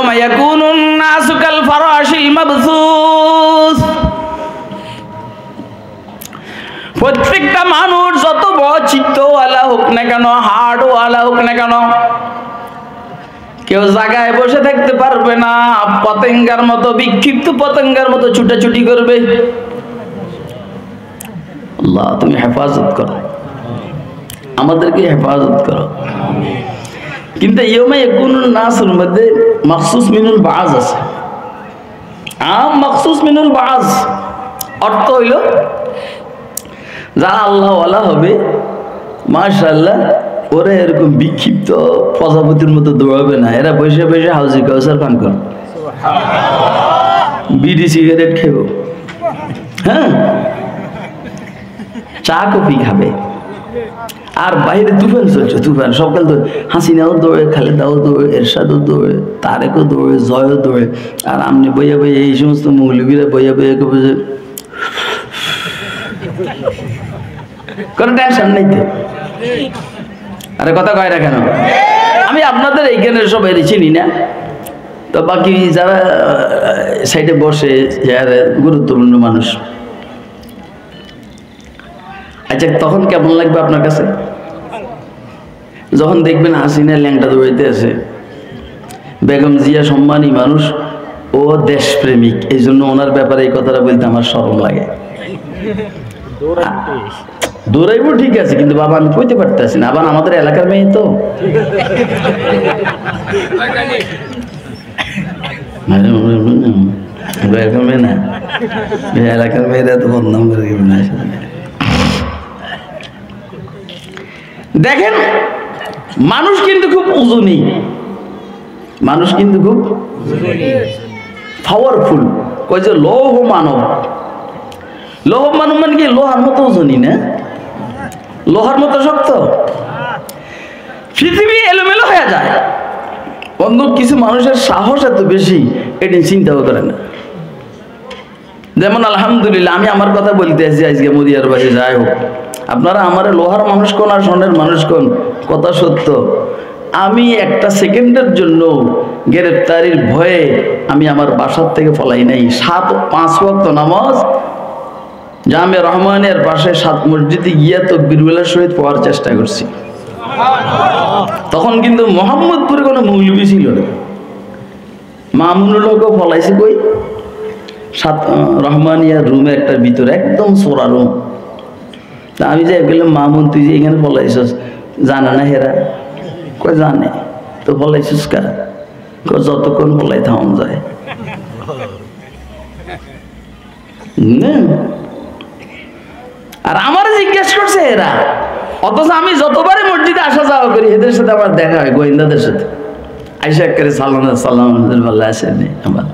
ইয়াউমা ইয়াকুনুন নাসু কাল ফারাশিল মাবসুস। প্রত্যেকটা মানুষ যত বড় চিত্তওয়ালা হোক না কেন, হাড়ওয়ালা হোক না কেন, কেউ জায়গায় বসে থাকতে পারবে না। পতঙ্গের মতো, বিক্ষিপ্ত পতঙ্গের মতো ছুটাছুটি করবে। আল্লাহ তুমি হেফাজত করো, আমাদেরকে হেফাজত করো। কিন্তু ইয়াউমা ইয়াকুনুন নাসের মধ্যে মাখসুস মিনুল বাজ আছে, আম মাখসুস মিনুল বাজ। অর্থ হইল যারা আল্লাহওয়ালা হবে, মাশাআল্লাহ, ওরা এরকম বিক্ষিপ্ত প্রজাপতির মতো দৌড়াবে না। এরা বসে বসে হাউজি কাউসার পান করো, বিড়ি সিগারেট খেব, হ্যাঁ, চা কফি খাবে। আর বাইরে তুফান চলছে, তুফান। সকাল তো হাসিনাও দৌড়ে, খালেদাও দৌড়ে, এরশাদও দৌড়ে, তারেকও দৌড়ে, জয়ও দৌড়ে। আর আমনি বইয়া বইয়া এই সমস্ত মৌলবীরা বইয়া বইয়া বসে, কোনো টেনশন নেই তো। আরে কথা কয় না কেন? আমি আপনাদের এইখানে সবাই চিনি না, তো বাকি যারা সাইডে বসে যারা গুরুত্বপূর্ণ মানুষ, আচ্ছা তখন কেমন লাগবে আপনার কাছে যখন দেখবেন হাসিনা ল্যাংটা দৌড়াইতে আছে? বেগম জিয়া সম্মানী মানুষ, ও দেশপ্রেমিক, এই জন্য ওনার ব্যাপারে এই কথাটা বলতে আমার শরম লাগে। দৌড়াইব ঠিক আছে, কিন্তু বাবা আমি কইতে পারতেছি না, আবার আমাদের এলাকার মেয়ে তো। এলাকার মেয়েরা তো বদনাম করে না। দেখেন মানুষ কিন্তু খুব ওজনী, মানুষ কিন্তু খুব পাওয়ারফুল। কই যে লৌহ মানব, লৌহ মানব মানে কি? লোহার মতো ওজনী না, লোহার মতো শক্ত। পৃথিবী এলোমেলো হয়ে যায়। অন্য কিছু মানুষের সাহস এত বেশি, এটা চিন্তাও করে না। যেমন আলহামদুলিল্লাহ, আমি আমার কথা বলতে আসছি আজকে মরিয়ার বাড়ি, যাই হোক, আপনারা আমার লোহার মানুষ কোন আর স্বর্ণের মানুষ কোন, কথা সত্য। আমি একটা সেকেন্ডের জন্য গ্রেফতারির ভয়ে আমি আমার বাসার থেকে পলাই নাই। 5 ওয়াক্ত নামাজ জামে রহমানের পাশে 7 মসজিদে গিয়া তাকবীরের সহিত পড়ার চেষ্টা করছি। তখন কিন্তু মোহাম্মদপুরে কোনো মৌলবী ছিল না, মামুনুল হকও পলাইছে কই, 7 রহমানিয়া রুমে একটার ভিতরে, একদম সোরা রুম। তা আমি যাই বললাম, মামুন তুই যে এখানে পলাইছস, জানে না হেরা? কয় জানে। তো পলাইছস কার? যতক্ষণ পলাই থাম যায়। আর আমার জিজ্ঞেস করছে এরা, অথচ আমি যতবারই মসজিদে আসা যাওয়া করি এদের সাথে আমার দেখা হয়, গোয়েন্দাদের সাথে। আইসা করে সালাম ভাল্লাহ আসেনি, আমার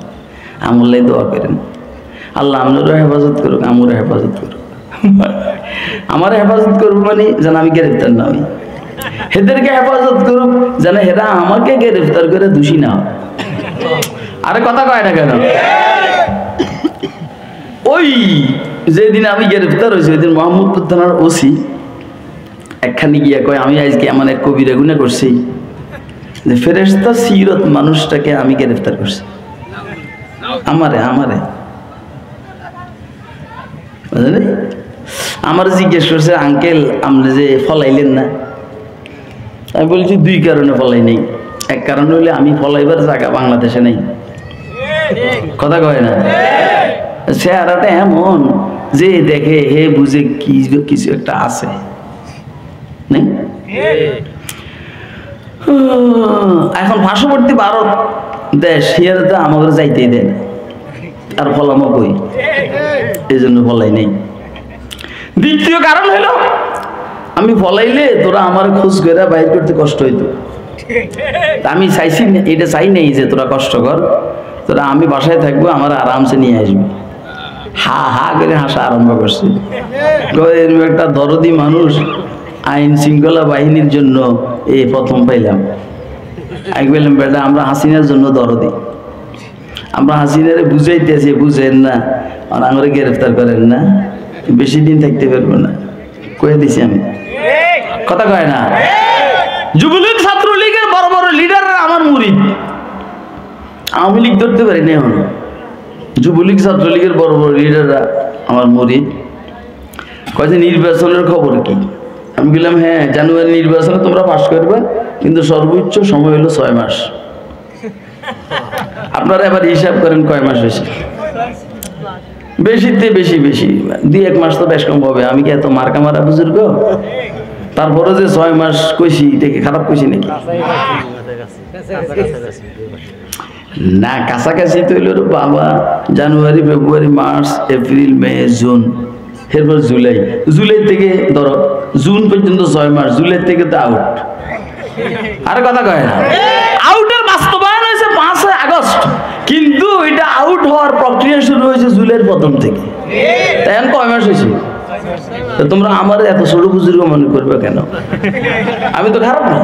আমল্লাই দোয়া করেন, আল্লাহ আমরাও হেফাজত করুক, আমরাও হেফাজত করুক। আমার হেফাজত করুক মানে যেন আমি গ্রেফতার না হই, হেদেরকে হেফাজত করুক যেন হেরা আমাকে গ্রেফতার করে দোষী না হয়। আরে কথা কয় না কেন? ওই যেদিন আমি গ্রেফতার হয়েছি, ওই দিন মোহাম্মদপুর থানার ওসি একখানি গিয়া কয়, আমি আজকে এমন এক কবিরা গুনাহ করছি যে ফেরেশতা সিরত মানুষটাকে আমি গ্রেফতার করছি। আমারে বুঝলেন? আমার জিজ্ঞেস করছে, আঙ্কেল আপনি যে ফলাইলেন না? আমি বলছি 2 কারণে ফলাই নেই। এক কারণ হইলে আমি ফলাইবার জায়গা বাংলাদেশে নেই। কথা কয় না? চেহারাটা এমন যে দেখে হে বুঝে কিছু একটা আছে। এখন পার্শ্ববর্তী ভারত দেশ, হিয়ারে তো আমাদের যাইতেই দেন, আর ফলামো কই, এই জন্য ফলাই নেই। দ্বিতীয় কারণ হলো, আমি ফলাইলে তোরা আমার খোঁজ করে বাইর করতে কষ্ট হইতো। আমি চাইছি, এটা চাই নেই যে তোরা কষ্ট কর, তোরা আমি বাসায় থাকবো, আমার আরামসে নিয়ে আসবি। হা হা করে হাসা আরম্ভ করছে। এরকম একটা দরদি মানুষ আইন শৃঙ্খলা বাহিনীর জন্য এই প্রথম পাইলাম। আমি বললাম, বেটা আমরা হাসিনার জন্য দরদি, আমরা হাসিনারে বুঝাইতেছি, বুঝেন না, আর আমরা গ্রেফতার করেন না, বেশি দিন থাকতে পারবো না, কয়ে দিছি আমি। কথা কয় না? যুবলীগ ছাত্রলীগের বড় বড় লিডাররা আমার মুরিদ, আওয়ামী লীগ ধরতে পারি না এখন, যুবলীগ ছাত্রলীগের বড় বড় লিডাররা আমার মরিদ কয়েছে নির্বাচনের খবর কি? আমি বললাম হ্যাঁ, জানুয়ারি নির্বাচনে তোমরা পাশ করবে, কিন্তু সর্বোচ্চ সময় হলো 6 মাস। আপনারা এবার হিসাব করেন কয় মাস হয়েছে? বেশিতে বেশি 2-1 মাস তো বেশ কম হবে। আমি কি এত মার্কা মারা বুজুর্গ? তারপরে যে 6 মাস কইছি, এটাকে খারাপ কইছি নাকি? না, কাছাকাছি তো হইল বাবা, জানুয়ারি ফেব্রুয়ারি মার্চ এপ্রিল মে জুন, এরপর জুলাই, জুলাই থেকে ধরো জুন পর্যন্ত 6 মাস, জুলাই থেকে তো আউট। আর কথা কয় না, আউটের বাস্তবায়ন হয়েছে 5 আগস্ট, কিন্তু এটা আউট হওয়ার প্রক্রিয়া শুরু হয়েছে জুলাইয়ের প্রথম থেকে। তাই এখন কয় মাস হয়েছে? তোমরা আমার এত ছোট বুজুর্গ মনে করবে কেন? আমি তো খারাপ না।